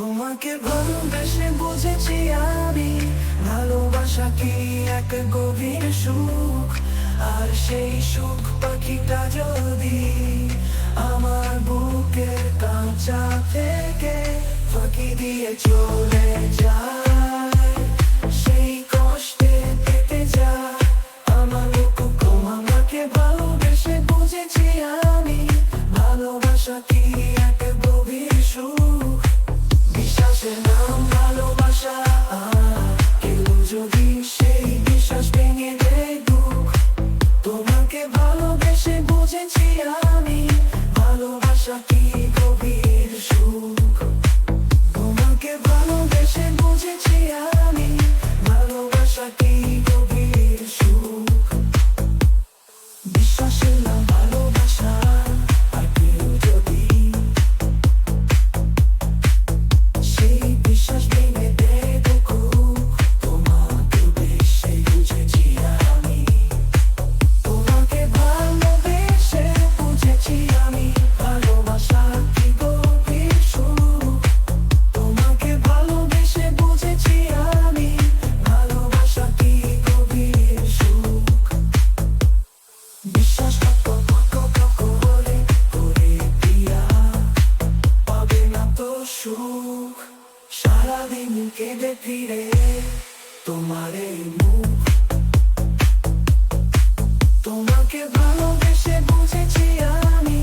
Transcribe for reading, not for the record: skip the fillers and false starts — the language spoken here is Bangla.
তোমাকে ভালোবেসে বুঝেছি আমি, ভালোবাসা কি এক গভীর সুখ। আর সেই সুখ পাখিটা যদি আমার বুকের কাঁচা থেকে ফাঁকি দিয়ে চলে যায়, সেই কষ্টে পেতে যায় আমার বুক। আমাকে ভালোবেসে বুঝেছি আমি, ভালোবাসা কি এক গভীর সুখ। বিশ্বাসের নাম ভালোবাসা, কেউ যদি সেই বিশ্বাস ভেঙে দেয় দুঃখ। তোমাকে ভালোবেসে বুঝেছি আমি, ভালোবাসা কি গভীর সুখ। তোমাকে ভালোবেসে বুঝেছি আমি, ভালোবাসা কি গভীর সুখ। বিশ্বাসের নাম ভালোবাসা, আর কেউ যদি সেই বিশ্বাস ভেঙে দেয় দুঃখ। তোমাকে বেশি বুঝেছি আমি, তোমাকে ভালোবেসে বুঝেছি আমি, ভালোবাসা কি গভীর সুখ। তোমাকে ভালোবেসে বুঝেছি আমি, ভালোবাসা কি গভীর সুখ। বিশ্বাসঘাতক হলে করে দিয়া পাবে না তো সুখ। সারাদিন কেঁদে ফিরে তোমার এই মুখ। তোমাকে ভালোবেসে বুঝেছি আমি,